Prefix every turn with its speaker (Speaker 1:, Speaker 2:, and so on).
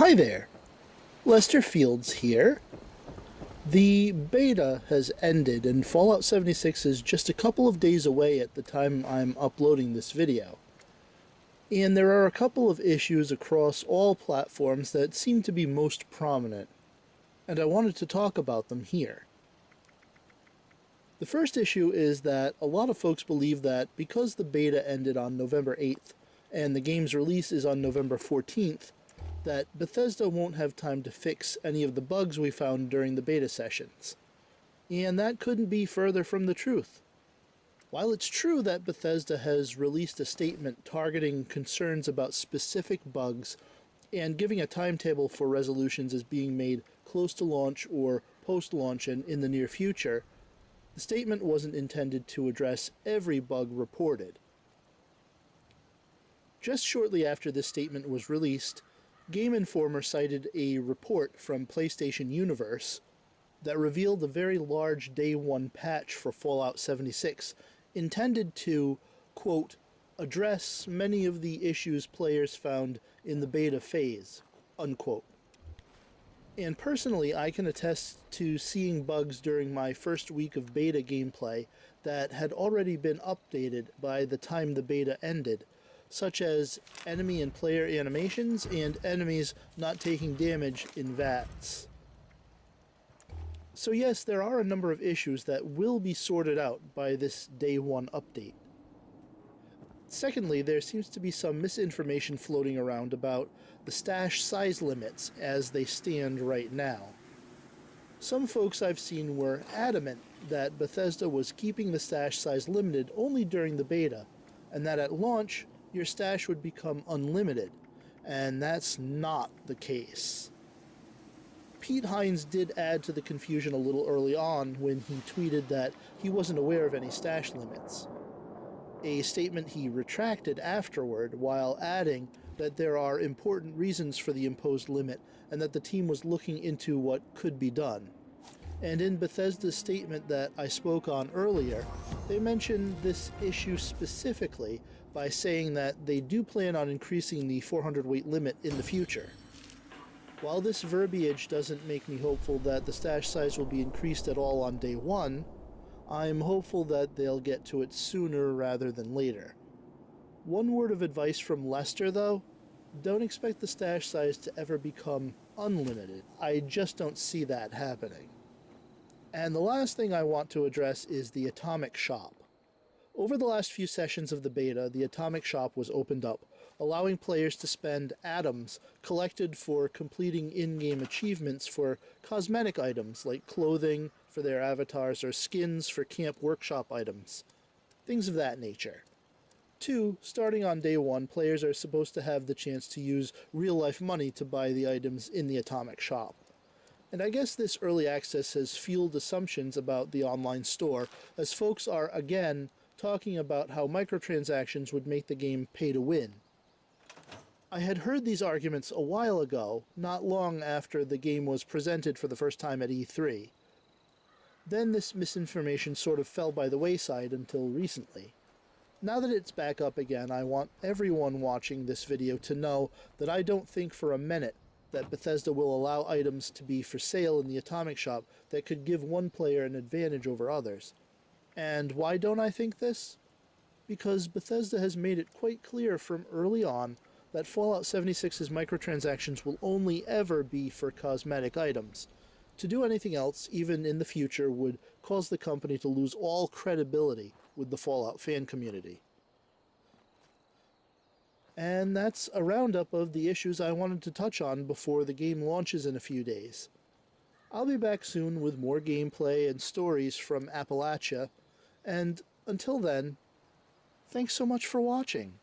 Speaker 1: Hi there, Lester Fields here. The beta has ended and Fallout 76 is just a couple of days away at the time I'm uploading this video. And there are a couple of issues across all platforms that seem to be most prominent, and I wanted to talk about them here. The first issue is that a lot of folks believe that because the beta ended on November 8th and the game's release is on November 14th, that Bethesda won't have time to fix any of the bugs we found during the beta sessions. And that couldn't be further from the truth. While it's true that Bethesda has released a statement targeting concerns about specific bugs and giving a timetable for resolutions as being made close to launch or post-launch and in the near future, the statement wasn't intended to address every bug reported. Just shortly after this statement was released, Game Informer cited a report from PlayStation Universe that revealed a very large Day 1 patch for Fallout 76 intended to, quote, address many of the issues players found in the beta phase, unquote. And personally, I can attest to seeing bugs during my first week of beta gameplay that had already been updated by the time the beta ended, such as enemy and player animations and enemies not taking damage in VATS. So yes, there are a number of issues that will be sorted out by this Day 1 update. Secondly, there seems to be some misinformation floating around about the stash size limits as they stand right now. Some folks I've seen were adamant that Bethesda was keeping the stash size limited only during the beta, and that at launch, your stash would become unlimited, and that's not the case. Pete Hines did add to the confusion a little early on when he tweeted that he wasn't aware of any stash limits, a statement he retracted afterward while adding that there are important reasons for the imposed limit and that the team was looking into what could be done. And in Bethesda's statement that I spoke on earlier, they mentioned this issue specifically by saying that they do plan on increasing the 400 weight limit in the future. While this verbiage doesn't make me hopeful that the stash size will be increased at all on day 1, I'm hopeful that they'll get to it sooner rather than later. One word of advice from Lester though, don't expect the stash size to ever become unlimited. I just don't see that happening. And the last thing I want to address is the Atomic Shop. Over the last few sessions of the beta, the Atomic Shop was opened up, allowing players to spend atoms collected for completing in-game achievements for cosmetic items like clothing for their avatars or skins for Camp Workshop items. Things of that nature. 2, starting on day 1, players are supposed to have the chance to use real-life money to buy the items in the Atomic Shop. And I guess this early access has fueled assumptions about the online store, as folks are, again, talking about how microtransactions would make the game pay to win. I had heard these arguments a while ago, not long after the game was presented for the first time at E3. Then this misinformation sort of fell by the wayside until recently. Now that it's back up again, I want everyone watching this video to know that I don't think for a minute that Bethesda will allow items to be for sale in the Atomic Shop that could give one player an advantage over others. And why don't I think this? Because Bethesda has made it quite clear from early on that Fallout 76's microtransactions will only ever be for cosmetic items. To do anything else, even in the future, would cause the company to lose all credibility with the Fallout fan community. And that's a roundup of the issues I wanted to touch on before the game launches in a few days. I'll be back soon with more gameplay and stories from Appalachia, and until then, thanks so much for watching.